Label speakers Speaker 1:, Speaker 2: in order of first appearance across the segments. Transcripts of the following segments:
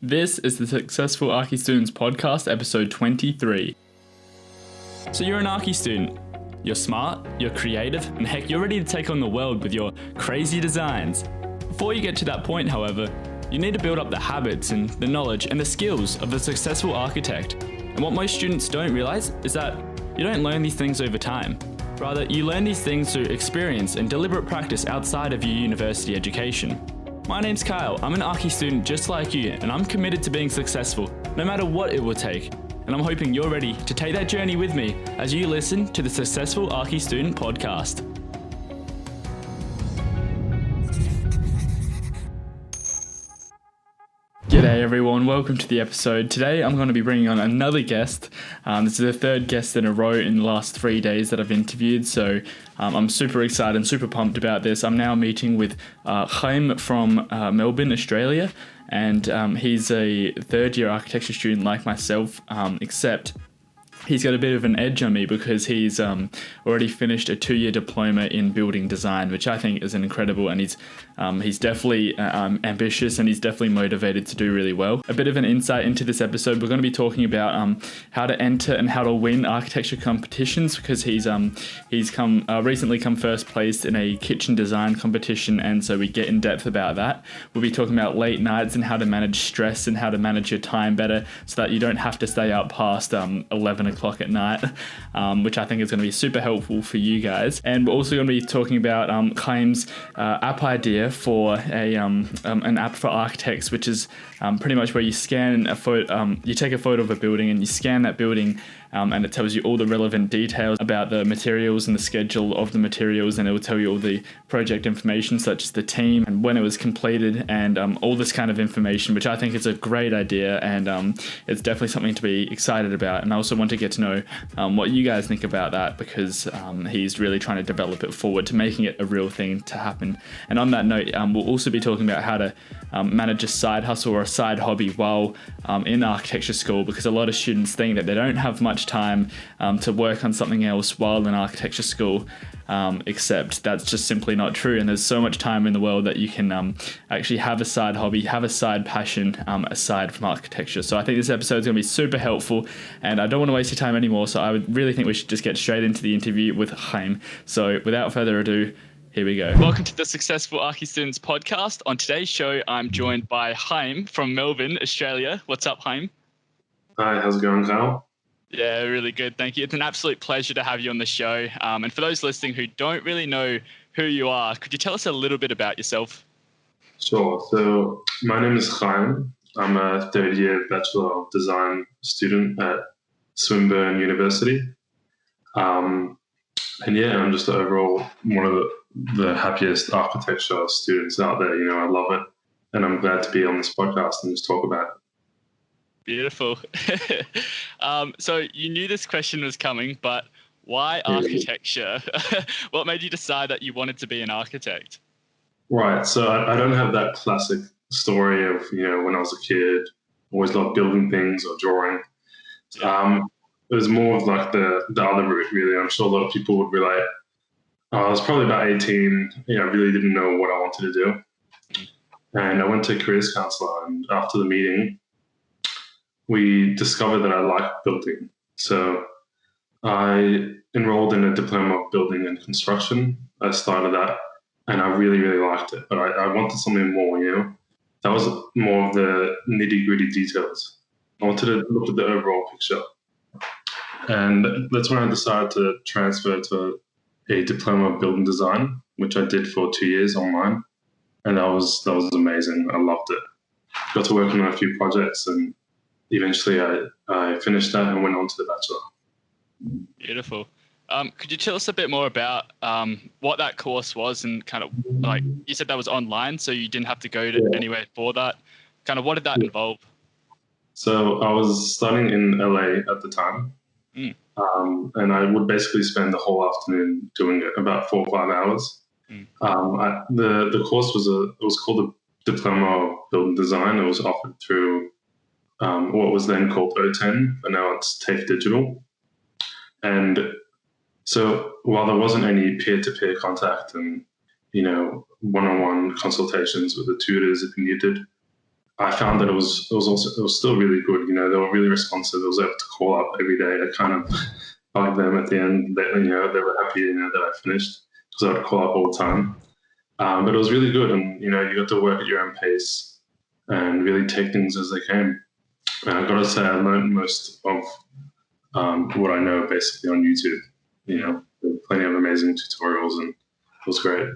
Speaker 1: This is the Successful Archi Students Podcast, episode 23. So you're an Archi student. You're smart, you're creative, and heck, you're ready to take on the world with your crazy designs. Before you get to that point, however, you need to build up the habits and the knowledge and the skills of a successful architect. And what most students don't realize is that you don't learn these things over time. Rather, you learn these things through experience and deliberate practice outside of your university education. My name's Kyle, I'm an Archi student just like you, and I'm committed to being successful, no matter what it will take. And I'm hoping you're ready to take that journey with me as you listen to the Successful Archi Student Podcast. G'day everyone, welcome to the episode. Today I'm going to be bringing on another guest. This is the third guest in a row in the last 3 days that I've interviewed, so I'm super excited and super pumped about this. I'm now meeting with Chaim from Melbourne, Australia, and he's a third year architecture student like myself, except he's got a bit of an edge on me because he's already finished a 2-year diploma in building design, which I think is incredible, and he's definitely ambitious and he's definitely motivated to do really well. A bit of an insight into this episode, we're going to be talking about how to enter and how to win architecture competitions, because he's recently come first place in a kitchen design competition, and so we get in depth about that. We'll be talking about late nights and how to manage stress and how to manage your time better so that you don't have to stay up past 11 o'clock at night, which I think is going to be super helpful for you guys. And we're also going to be talking about Chaim's app idea for an app for architects, which is pretty much where you scan a photo, you take a photo of a building and you scan that building, and it tells you all the relevant details about the materials and the schedule of the materials, and it will tell you all the project information such as the team and when it was completed and all this kind of information, which I think is a great idea, and it's definitely something to be excited about. And I also want to get to know what you guys think about that, because he's really trying to develop it forward to making it a real thing to happen. And on that note, we'll also be talking about how to manage a side hustle or a side hobby while in architecture school, because a lot of students think that they don't have much time to work on something else while in architecture school, except that's just simply not true. And there's so much time in the world that you can actually have a side hobby, have a side passion aside from architecture. So I think this episode is going to be super helpful, and I don't want to waste your time anymore, so I would really think we should just get straight into the interview with Chaim. So without further ado, here we go. Welcome to the Successful Archi Students Podcast. On today's show, I'm joined by Chaim from Melbourne, Australia. What's up, Chaim?
Speaker 2: Hi, how's it going, Kyle?
Speaker 1: Yeah, really good. Thank you. It's an absolute pleasure to have you on the show. And for those listening who don't really know who you are, could you tell us a little bit about yourself?
Speaker 2: Sure. So my name is Chaim. I'm a third-year Bachelor of Design student at Swinburne University. And yeah, I'm just overall one of the happiest architecture students out there. You know, I love it, and I'm glad to be on this podcast and just talk about it.
Speaker 1: Beautiful. So you knew this question was coming, but why architecture? What made you decide that you wanted to be an architect?
Speaker 2: Right. So I don't have that classic story of, you know, when I was a kid, always loved building things or drawing. It was more of like the other route, really. I'm sure a lot of people would relate. I was probably about 18. You know, I really didn't know what I wanted to do. And I went to a careers counselor, and after the meeting, we discovered that I liked building. So I enrolled in a Diploma of Building and Construction. I started that, and I really, really liked it. But I wanted something more, you know. That was more of the nitty-gritty details. I wanted to look at the overall picture. And that's when I decided to transfer to a Diploma of Building Design, which I did for 2 years online. And that was amazing. I loved it. Got to work on a few projects, and eventually I finished that and went on to the Bachelor.
Speaker 1: Beautiful. Could you tell us a bit more about what that course was, and kind of, like you said that was online, so you didn't have to go to anywhere for that. Kind of what did that involve? So
Speaker 2: I was studying in LA at the time. And I would basically spend the whole afternoon doing it, about 4 or 5 hours. The course was called the Diploma of Building Design. It was offered through what was then called O10, but now it's TAFE Digital. And so while there wasn't any peer-to-peer contact and, you know, one-on-one consultations with the tutors if you needed, I found that it was still really good. You know, they were really responsive. I was able to call up every day. I kind of bugged them at the end that, you know, they were happy, you know, that I finished, because I would call up all the time. But it was really good, and you know, you got to work at your own pace and really take things as they came. And I got to say, I learned most of what I know basically on YouTube. You know, there were plenty of amazing tutorials, and it was great.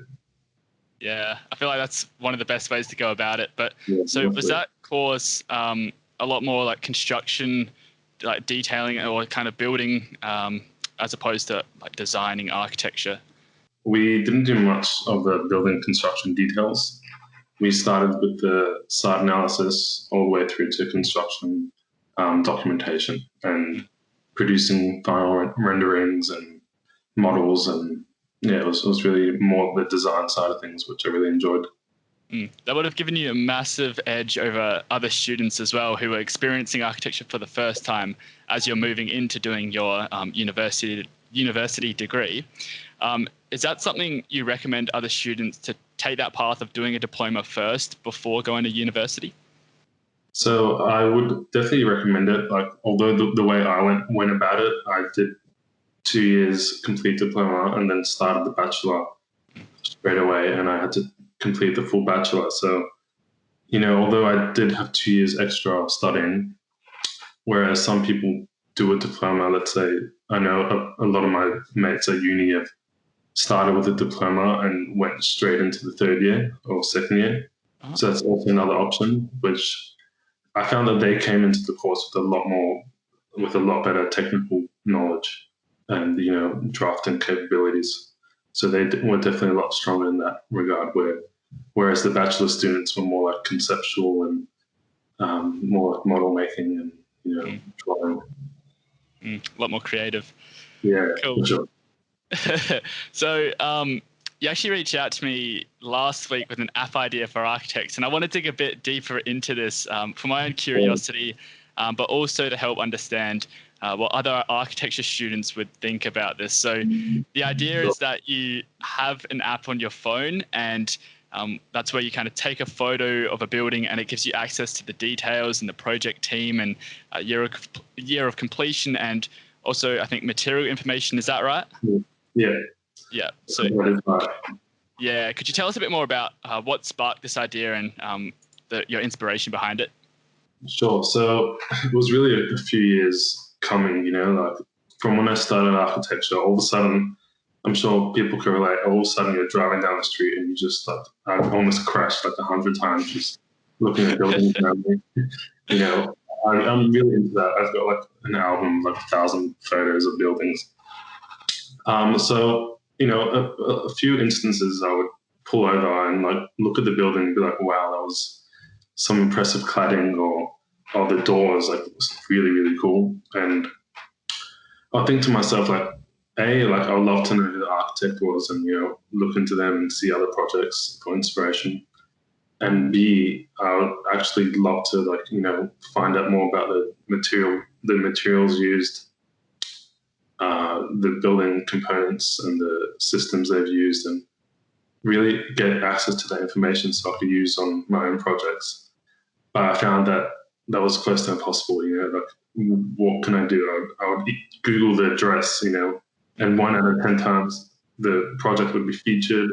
Speaker 1: Yeah, I feel like that's one of the best ways to go about it. But
Speaker 2: Yeah,
Speaker 1: so was that course a lot more like construction, like detailing or kind of building, as opposed to like designing architecture?
Speaker 2: we didn't do much of the building construction details. We started with the site analysis all the way through to construction documentation and producing final renderings and models, and yeah, it was really more the design side of things, which I really enjoyed.
Speaker 1: That would have given you a massive edge over other students as well who are experiencing architecture for the first time as you're moving into doing your university degree. Is that something you recommend other students to take that path of doing a diploma first before going to university?
Speaker 2: So I would definitely recommend it. Like, although the way I went about it, I did 2 years complete diploma and then started the bachelor straight away, and I had to complete the full bachelor. So, you know, although I did have 2 years extra studying, whereas some people do a diploma, let's say, I know a lot of my mates at uni have started with a diploma and went straight into the third year or second year.
Speaker 1: Uh-huh.
Speaker 2: So that's also another option, which I found that they came into the course with a lot better technical knowledge and, you know, drafting capabilities. So they were definitely a lot stronger in that regard. Whereas the bachelor students were more like conceptual and more like model making and, you know, drawing.
Speaker 1: A lot more creative.
Speaker 2: Yeah,
Speaker 1: Cool.
Speaker 2: for sure.
Speaker 1: So you actually reached out to me last week with an app idea for architects, and I want to dig a bit deeper into this for my own curiosity, but also to help understand what other architecture students would think about this. So the idea is that you have an app on your phone, and that's where you kind of take a photo of a building, and it gives you access to the details and the project team and year of completion, and also I think material information. Is that right?
Speaker 2: Yeah.
Speaker 1: Yeah. So yeah, could you tell us a bit more about what sparked this idea and your inspiration behind it?
Speaker 2: Sure. So it was really a few years coming, you know, like from when I started architecture, all of a sudden, I'm sure people can relate, all of a sudden you're driving down the street and you just like, I almost crashed like 100 times just looking at buildings around me. You know, I'm really into that. I've got like an album, like 1,000 photos of buildings. So, you know, a few instances I would pull over and like look at the building and be like, wow, that was some impressive cladding, or the doors, like, it was really, really cool. And I think to myself, like, like I would love to know who the architect was and, you know, look into them and see other projects for inspiration. And B, I would actually love to, like, you know, find out more about the materials used, the building components and the systems they've used, and really get access to that information so I could use on my own projects. But I found that was close to impossible. You know, like, what can I do? I would Google the address, you know, and 1 out of 10 times the project would be featured,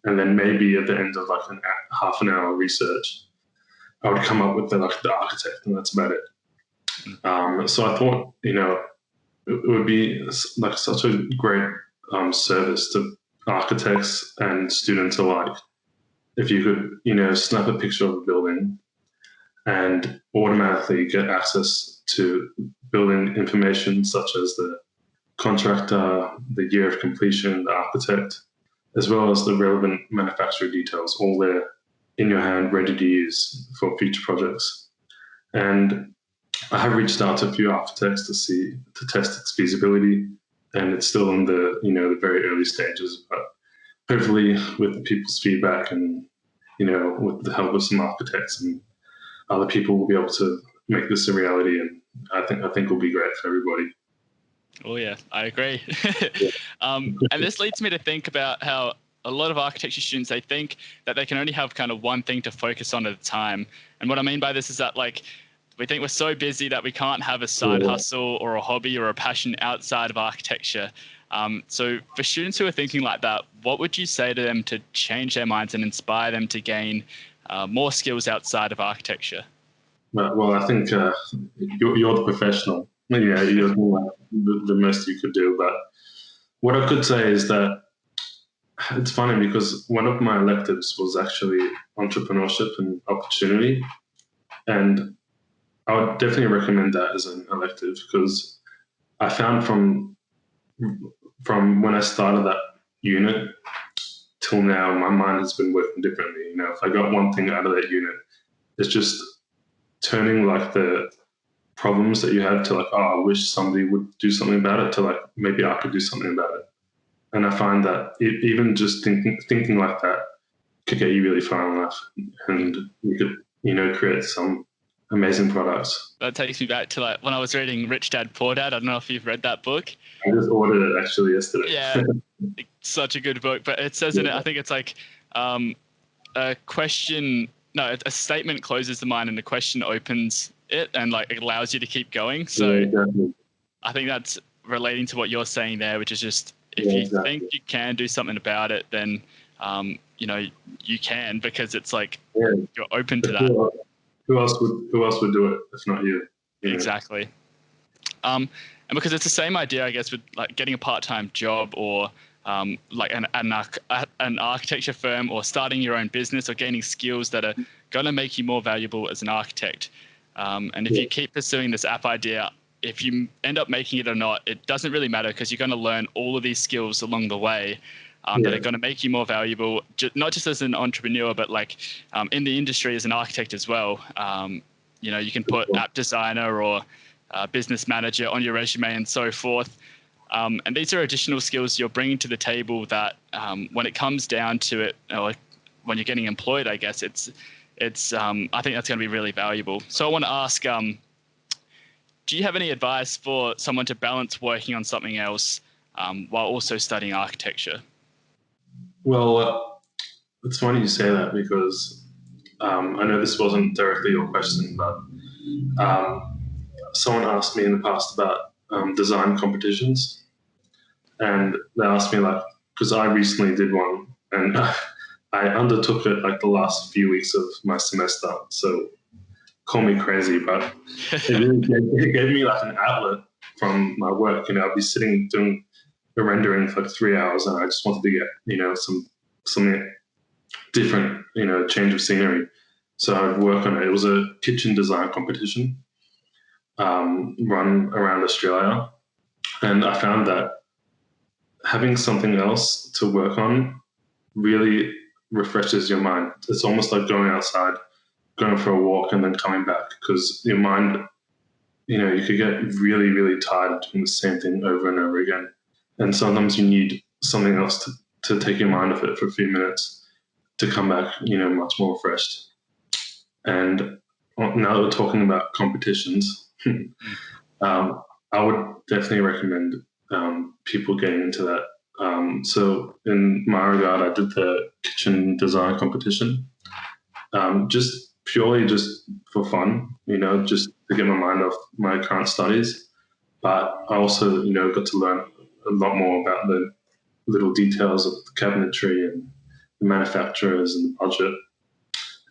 Speaker 2: and then maybe at the end of like half an hour research, I would come up with the architect, and that's about it. So I thought, you know, it would be like such a great service to architects and students alike if you could, you know, snap a picture of a building and automatically get access to building information such as the contractor, the year of completion, the architect, as well as the relevant manufacturer details, all there in your hand, ready to use for future projects. And I have reached out to a few architects to test its feasibility, and it's still in the, you know, the very early stages. But hopefully, with the people's feedback and, you know, with the help of some architects and other people, will be able to make this a reality. And I think it'll be great for everybody.
Speaker 1: Oh yeah, I agree.
Speaker 2: Yeah.
Speaker 1: And this leads me to think about how a lot of architecture students, they think that they can only have kind of one thing to focus on at a time. And what I mean by this is that like we think we're so busy that we can't have a side hustle or a hobby or a passion outside of architecture. So for students who are thinking like that, what would you say to them to change their minds and inspire them to gain more skills outside of architecture?
Speaker 2: Well, I think you're the professional. Yeah, you're the most you could do. But what I could say is that it's funny because one of my electives was actually entrepreneurship and opportunity. And I would definitely recommend that as an elective because I found from when I started that unit till now, my mind has been working differently. You know, if I got one thing out of that unit, it's just turning like the problems that you had to like, oh, I wish somebody would do something about it, to like maybe I could do something about it. And I find that even just thinking like that could get you really far in life, and you could, you know, create some amazing products.
Speaker 1: That takes me back to like when I was reading Rich Dad Poor Dad. I don't know if you've read that book.
Speaker 2: I just ordered it actually yesterday.
Speaker 1: Yeah, such a good book. But it says in it, I think it's like a question. No, a statement closes the mind and the question opens it, and like it allows you to keep going. So
Speaker 2: yeah, exactly.
Speaker 1: I think that's relating to what you're saying there, which is just if you think you can do something about it, then you know you can, because it's like you're open to that.
Speaker 2: Who else would do it if not you?
Speaker 1: Exactly. And because it's the same idea, I guess, with like getting a part-time job or like an architecture firm, or starting your own business, or gaining skills that are going to make you more valuable as an architect. And if you keep pursuing this app idea, if you end up making it or not, it doesn't really matter, because you're going to learn all of these skills along the way that are going to make you more valuable, not just as an entrepreneur, but like in the industry as an architect as well. You know, you can put app designer or business manager on your resume and so forth. And these are additional skills you're bringing to the table that when it comes down to it, or when you're getting employed, I guess I think that's going to be really valuable. So I want to ask, do you have any advice for someone to balance working on something else while also studying architecture?
Speaker 2: Well, it's funny you say that because I know this wasn't directly your question, but someone asked me in the past about design competitions, and they asked me like, because I recently did one, and I undertook it like the last few weeks of my semester. So call me crazy, but it gave me like an outlet from my work. You know, I'd be sitting doing the rendering for like 3 hours, and I just wanted to get, you know, something different, you know, change of scenery. So I'd work on it. It was a kitchen design competition run around Australia, and I found that having something else to work on really refreshes your mind. It's almost like going outside, going for a walk, and then coming back, because your mind, you know, you could get really, really tired doing the same thing over and over again. And sometimes you need something else to take your mind off it for a few minutes to come back, you know, much more refreshed. And now that we're talking about competitions, I would definitely recommend people getting into that. So in my regard, I did the kitchen design competition, just purely just for fun, you know, just to get my mind off my current studies. But I also, you know, got to learn a lot more about the little details of the cabinetry and the manufacturers and the budget.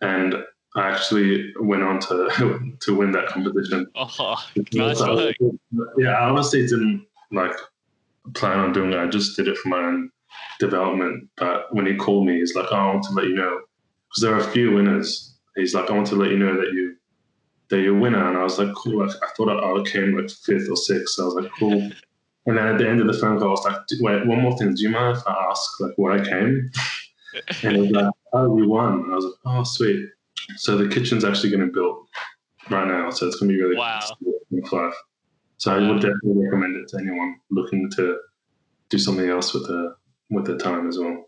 Speaker 2: And I actually went on to win that competition.
Speaker 1: Oh, nice work.
Speaker 2: Yeah, I honestly didn't like plan on doing it. I just did it for my own development. But when he called me, he's like, oh, I want to let you know, because there are a few winners. He's like, I want to let you know that you're a winner. And I was like, cool. Like, I thought I came like 5th or 6th. So I was like, cool. And then at the end of the phone call, I was like, wait, one more thing. Do you mind if I ask like where I came? And he was like, oh, we won. And I was like, oh, sweet. So the kitchen's actually getting built right now. So it's going to be really cool. So I would definitely recommend it to anyone looking to do something else with their time as well.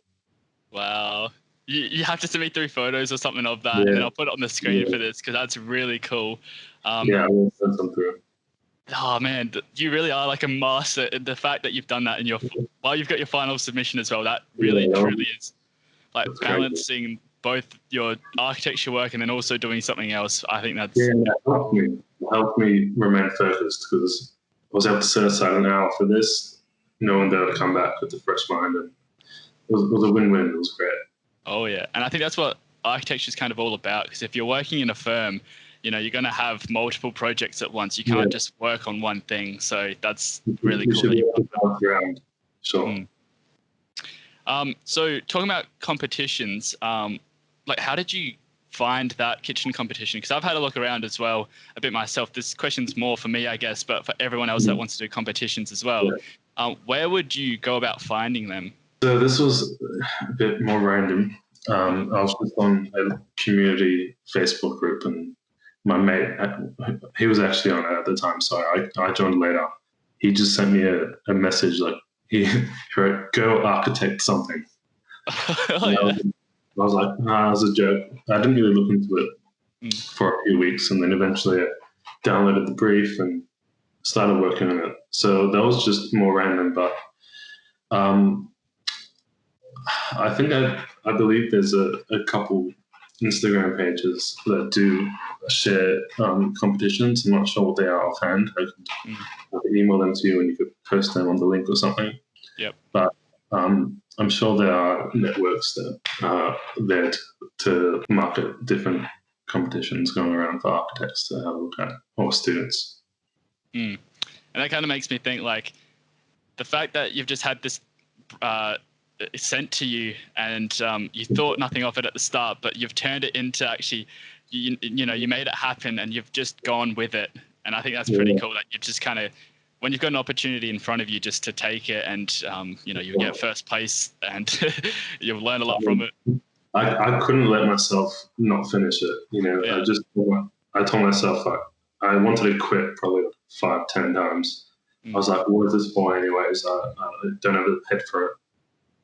Speaker 1: Wow. You have to send me 3 photos or something of that, and then I'll put it on the screen for this, because that's really cool.
Speaker 2: Yeah, I will send some through.
Speaker 1: Oh man, you really are like a master. The fact that you've done that in while you've got your final submission as well, that really
Speaker 2: Yeah,
Speaker 1: truly is like
Speaker 2: that's crazy.
Speaker 1: balancing both your architecture work and then also doing something else. I think
Speaker 2: Yeah,
Speaker 1: that's
Speaker 2: it helped me. It helped me remain focused because I was able to set aside an hour for this, knowing that I'd come back with a fresh mind, and it was a win-win. It was great.
Speaker 1: oh yeah, and I think that's what architecture is kind of all about. Because if you're working in a firm, you're going to have multiple projects at once. You
Speaker 2: Yeah,
Speaker 1: can't just work on one thing. So that's really
Speaker 2: you
Speaker 1: cool
Speaker 2: should
Speaker 1: that
Speaker 2: be
Speaker 1: you've
Speaker 2: able
Speaker 1: done
Speaker 2: to bounce around. Sure.
Speaker 1: that. So talking about competitions, like how did you find that kitchen competition? Because I've had a look around as well a bit myself. This question's more for me, I guess, but for everyone else that wants to do competitions as well,
Speaker 2: Yeah.
Speaker 1: where would you go about finding them?
Speaker 2: So this was a bit more random. I was just on a community Facebook group, and my mate, he was actually on it at the time, so I joined later. He just sent me a message like he wrote, "Go architect something."
Speaker 1: Oh
Speaker 2: And
Speaker 1: yeah.
Speaker 2: I was like, "Nah, it was a joke." I didn't really look into it
Speaker 1: Mm.
Speaker 2: for a few weeks, and then eventually I downloaded the brief and started working on it. So that was just more random, but um, I think I believe there's a couple Instagram pages that do share competitions. I'm not sure what they are offhand. I could email them to you and you could post them on the link or something.
Speaker 1: Yep.
Speaker 2: But I'm sure there are networks that are there to market different competitions going around for architects to have a look at, or students.
Speaker 1: Mm. And that kind of makes me think like the fact that you've just had this sent to you and you thought nothing of it at the start, but you've turned it into actually, you made it happen and you've just gone with it. And I think that's pretty cool that you've just kind of, when you've got an opportunity in front of you, just to take it and, you get first place and you'll learn a lot from it.
Speaker 2: I couldn't let myself not finish it.
Speaker 1: Yeah.
Speaker 2: I told myself like I wanted to quit probably 5, 10 times. I was like, what is this for anyways? I don't have the head for it.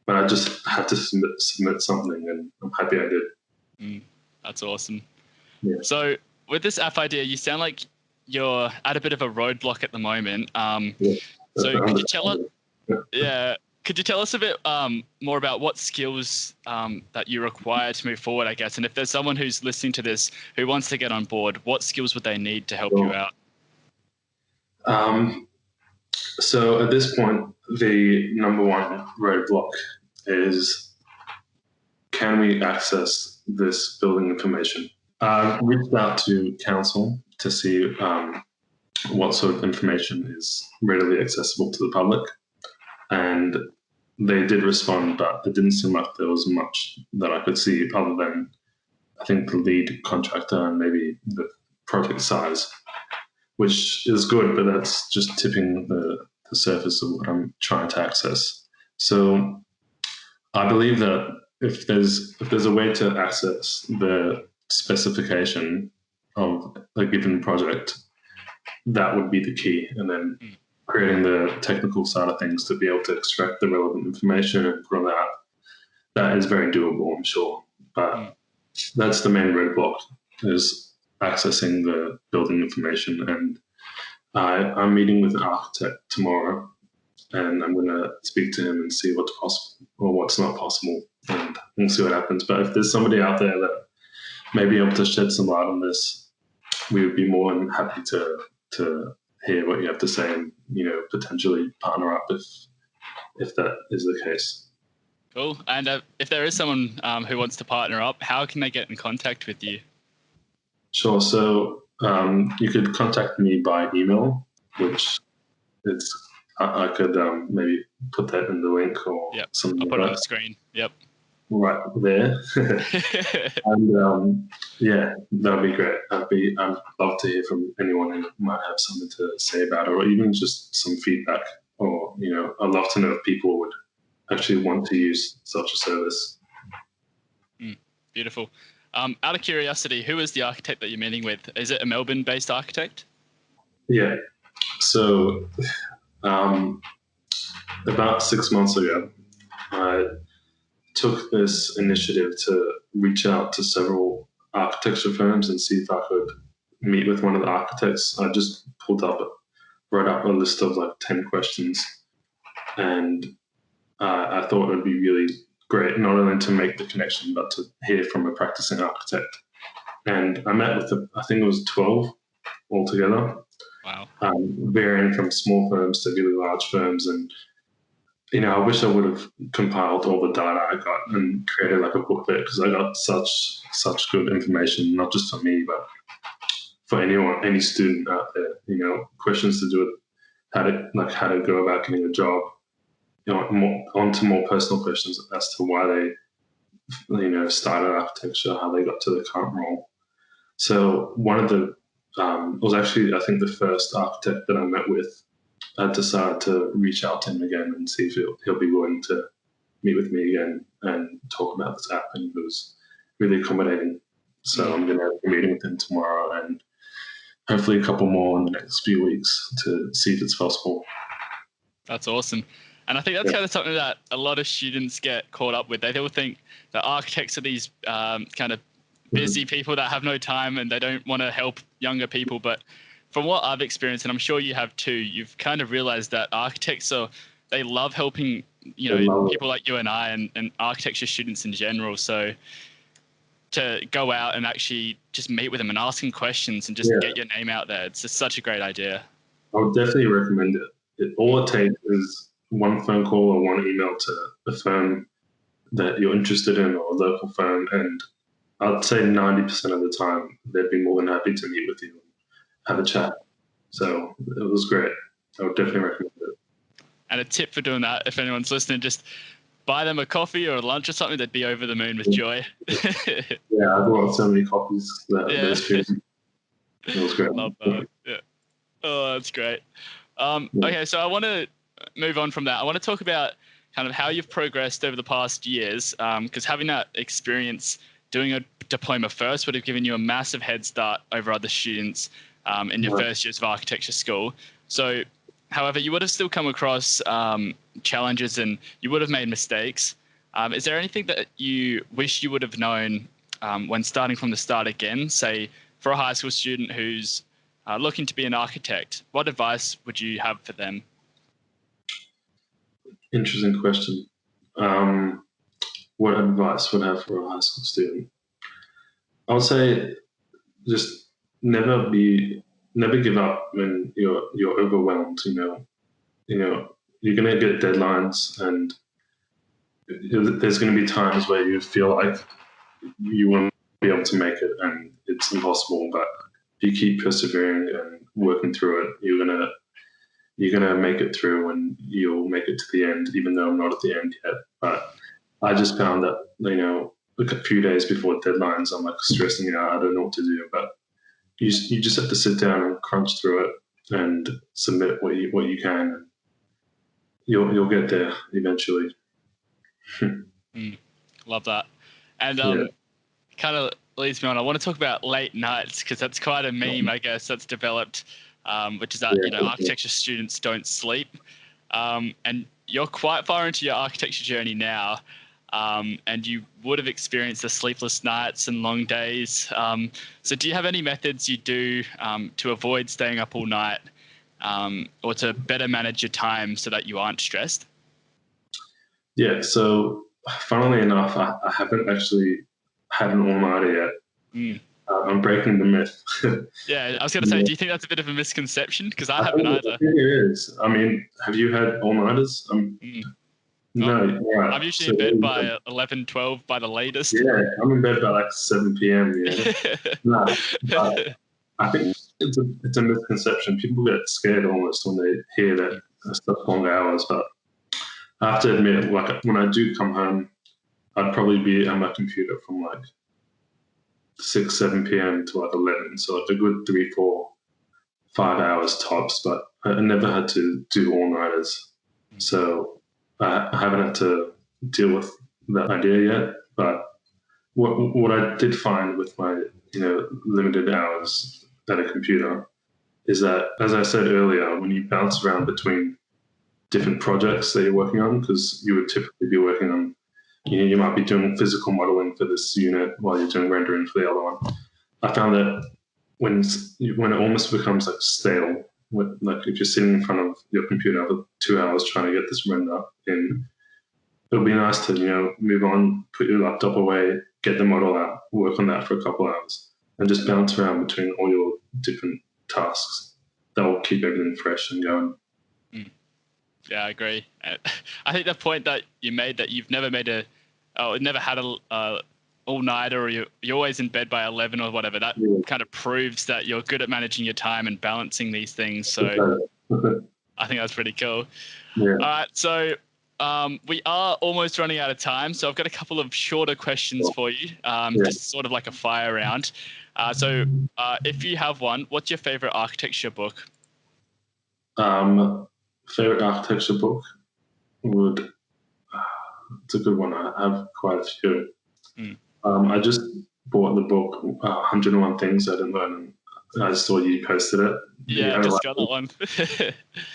Speaker 2: But I just had to submit something, and I'm happy I did.
Speaker 1: That's awesome.
Speaker 2: Yeah.
Speaker 1: So with this app idea, you sound like you're at a bit of a roadblock at the moment. So could you tell us? Yeah. Could you tell us a bit more about what skills that you require to move forward, I guess? And if there's someone who's listening to this who wants to get on board, what skills would they need to help you out?
Speaker 2: So at this point, the number one roadblock is, can we access this building information? I've reached out to council to see what sort of information is readily accessible to the public. And they did respond, but it didn't seem like there was much that I could see other than, I think, the lead contractor and maybe the project size, which is good, but that's just tipping the surface of what I'm trying to access. So I believe that if there's a way to access the specification of a given project, that would be the key. And then creating the technical side of things to be able to extract the relevant information and from that is very doable, I'm sure. But that's the main roadblock, is accessing the building information. And I'm meeting with an architect tomorrow, and I'm going to speak to him and see what's possible or what's not possible, and we'll see what happens. But if there's somebody out there that may be able to shed some light on this, we would be more than happy to hear what you have to say and potentially partner up if that is the case.
Speaker 1: Cool. And if there is someone who wants to partner up, how can they get in contact with you?
Speaker 2: Sure. So you could contact me by email, which is I could maybe put that in the link or something.
Speaker 1: I'll put it on the screen. Yep.
Speaker 2: Right there. And yeah, that'd be great. I'd love to hear from anyone who might have something to say about it, or even just some feedback. Or I'd love to know if people would actually want to use such a service.
Speaker 1: Beautiful. Out of curiosity, who is the architect that you're meeting with? Is it a Melbourne-based architect?
Speaker 2: Yeah. So about 6 months ago, I took this initiative to reach out to several architecture firms and see if I could meet with one of the architects. I just pulled up wrote up a list of like 10 questions, and I thought it would be really great not only to make the connection but to hear from a practicing architect. And I met with I think it was 12 altogether.
Speaker 1: Wow.
Speaker 2: Varying from small firms to really large firms. And I wish I would have compiled all the data I got and created like a booklet, because I got such good information, not just for me, but for anyone, any student out there. Questions to do with how to go about getting a job. Onto more personal questions as to why they, started architecture, how they got to the current role. So one of the was actually, I think, the first architect that I met with. I decided to reach out to him again and see if he'll be willing to meet with me again and talk about this app. And he was really accommodating. So I'm going to have a meeting with him tomorrow and hopefully a couple more in the next few weeks to see if it's possible.
Speaker 1: That's awesome. And I think that's kind of something that a lot of students get caught up with. They all think that architects are these kind of busy people that have no time and they don't want to help younger people. But from what I've experienced, and I'm sure you have too, you've kind of realized that architects they love helping, people like you and I and architecture students in general. So to go out and actually just meet with them and ask them questions and just get your name out there, it's just such a great idea.
Speaker 2: I would definitely recommend it. All it takes is one phone call or one email to a firm that you're interested in, or a local firm, and I'd say 90% of the time they'd be more than happy to meet with you and have a chat. So it was great. I would definitely recommend it.
Speaker 1: And a tip for doing that, if anyone's listening, just buy them a coffee or a lunch or something. They'd be over the moon with joy.
Speaker 2: Yeah, I bought so many copies. It was great.
Speaker 1: Love that. Yeah. Oh, that's great. Okay, so I want to move on from that. I want to talk about kind of how you've progressed over the past years, because having that experience doing a diploma first would have given you a massive head start over other students in your first years of architecture school. So, however, you would have still come across challenges and you would have made mistakes. Is there anything that you wish you would have known when starting from the start again, say for a high school student who's looking to be an architect? What advice would you have for them?
Speaker 2: Interesting question. What advice would I have for a high school student? I would say just never give up when you're overwhelmed. You're gonna get deadlines, and there's gonna be times where you feel like you won't be able to make it, and it's impossible. But if you keep persevering and working through it, you're gonna make it through, and you'll make it to the end. Even though I'm not at the end yet, but I just found that a few days before deadlines, I'm like stressing out. I don't know what to do, but you just have to sit down and crunch through it and submit what you can. You'll get there eventually.
Speaker 1: Love that. And kind of leads me on. I want to talk about late nights, because that's quite a meme, I guess, that's developed, which is that architecture students don't sleep. And you're quite far into your architecture journey now. And you would have experienced the sleepless nights and long days. So do you have any methods you do to avoid staying up all night, or to better manage your time so that you aren't stressed?
Speaker 2: Yeah, so funnily enough, I haven't actually had an all-nighter yet. I'm breaking the myth.
Speaker 1: Yeah, I was going to say, do you think that's a bit of a misconception? Because I haven't either.
Speaker 2: I think it is. I mean, have you had all-nighters? No, right.
Speaker 1: I'm usually in bed by 11, 12 by the latest.
Speaker 2: Yeah, I'm in bed by like 7 p.m. Yeah. I think it's a misconception. People get scared almost when they hear that stuff long hours. But I have to admit, like when I do come home, I'd probably be on my computer from like 6, 7 p.m. to like 11. So like a good 3, 4, 5 hours tops. But I never had to do all-nighters. So I haven't had to deal with that idea yet, but what I did find with my limited hours at a computer is that, as I said earlier, when you bounce around between different projects that you're working on, because you would typically be working on, you might be doing physical modeling for this unit while you're doing rendering for the other one. I found that when it almost becomes like stale, Like if you're sitting in front of your computer for 2 hours trying to get this render in, it'll be nice to, move on, put your laptop away, get the model out, work on that for a couple hours, and just bounce around between all your different tasks. That will keep everything fresh and going.
Speaker 1: Yeah, I agree. I think the point that you made, that you've never never had a all-nighter, or you're always in bed by 11 or whatever, that kind of proves that you're good at managing your time and balancing these things. So I think that's pretty cool.
Speaker 2: Yeah.
Speaker 1: All right, so we are almost running out of time, so I've got a couple of shorter questions for you, just sort of like a fire round. So if you have one, what's your favorite architecture book?
Speaker 2: Favorite architecture book would, it's a good one. I have quite a few. I just bought the book 101 Things I Didn't Learn. I just saw you posted it.
Speaker 1: Yeah, I just got that one.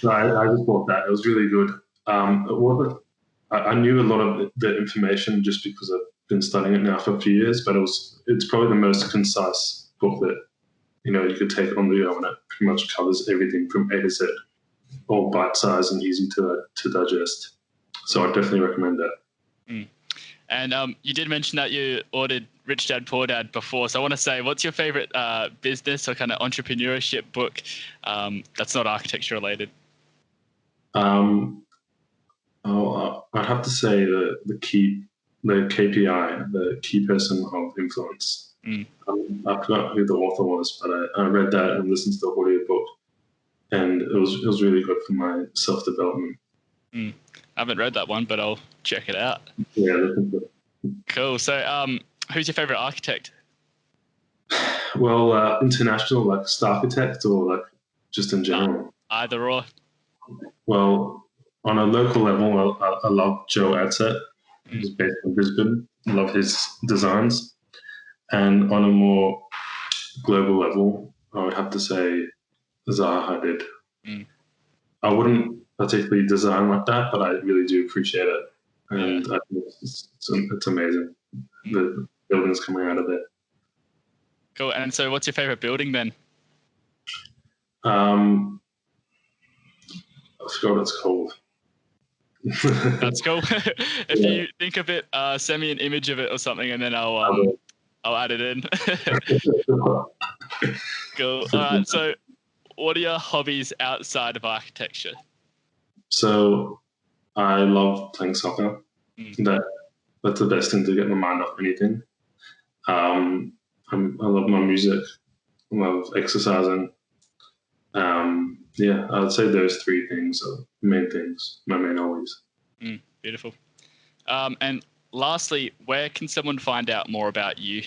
Speaker 2: So I just bought that. It was really good. I knew a lot of the information just because I've been studying it now for a few years, but it's probably the most concise book that you could take on the go, and it pretty much covers everything from A to Z, all bite-sized and easy to digest. So I definitely recommend that.
Speaker 1: And you did mention that you ordered Rich Dad Poor Dad before. So I want to say, what's your favorite business or kind of entrepreneurship book that's not architecture related?
Speaker 2: I'd have to say the KPI, the key person of influence. I forgot who the author was, but I read that and listened to the audiobook, and it was really good for my self-development.
Speaker 1: I haven't read that one, but I'll check it out.
Speaker 2: Yeah, listen to it.
Speaker 1: Cool. So who's your favorite architect?
Speaker 2: Well, international, like Starchitect, or like just in general?
Speaker 1: Either or.
Speaker 2: Well, on a local level, I love Joe Adsett. He's based in Brisbane. I love his designs. And on a more global level, I would have to say Zaha Hadid. I wouldn't particularly design like that, but I really do appreciate it. And I think it's amazing, the buildings coming out of it.
Speaker 1: Cool. And so what's your favorite building then?
Speaker 2: I forgot what it's called.
Speaker 1: That's cool. If you think of it, send me an image of it or something, and then I'll add it in. Cool. All right. So what are your hobbies outside of architecture?
Speaker 2: So I love playing soccer. That's the best thing to get my mind off anything. I love my music. I love exercising. I'd say those three things are main things, my main hobbies.
Speaker 1: Beautiful. And lastly, where can someone find out more about you?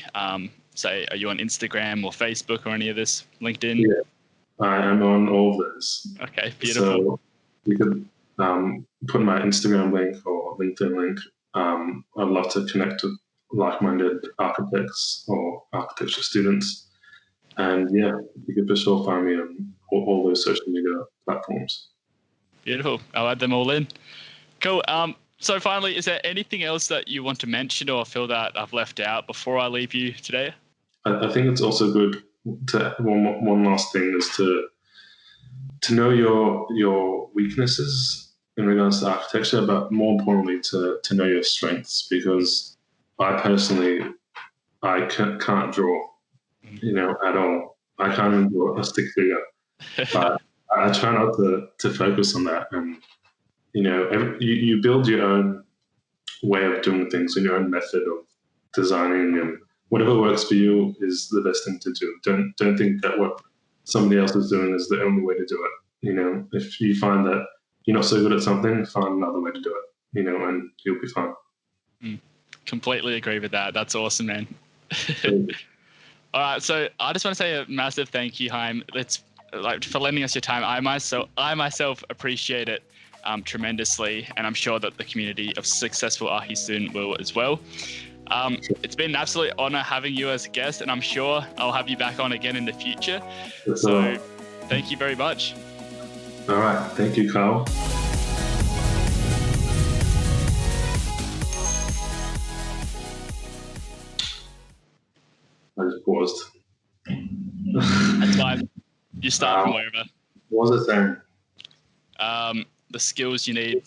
Speaker 1: Say, are you on Instagram or Facebook or any of this? LinkedIn?
Speaker 2: Yeah, I am on all of those.
Speaker 1: Okay, beautiful.
Speaker 2: So you could put my Instagram link or LinkedIn link. I'd love to connect with like-minded architects or architecture students. And you could for sure find me on all those social media platforms.
Speaker 1: Beautiful. I'll add them all in. Cool. So finally, is there anything else that you want to mention or feel that I've left out before I leave you today?
Speaker 2: I think it's also good to, one last thing is to know your weaknesses in regards to architecture, but more importantly to know your strengths, because I personally, I can't draw, at all. I can't even draw a stick figure, but I try not to focus on that. And, you build your own way of doing things and your own method of designing, and whatever works for you is the best thing to do. Don't think that what somebody else is doing is the only way to do it. If you find that you're not so good at something, find another way to do it, and you'll be fine.
Speaker 1: Completely agree with that. That's awesome, man. All right. So I just want to say a massive thank you, Chaim. It's for lending us your time. I myself appreciate it tremendously, and I'm sure that the community of successful Archi student will as well. It's been an absolute honor having you as a guest, and I'm sure I'll have you back on again in the future. So thank you very much.
Speaker 2: All right. Thank you, Carl. I just paused.
Speaker 1: That's fine. You start from wherever.
Speaker 2: What was it saying?
Speaker 1: The skills you need.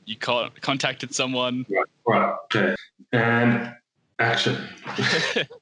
Speaker 1: You contacted someone.
Speaker 2: Right. Okay. And action.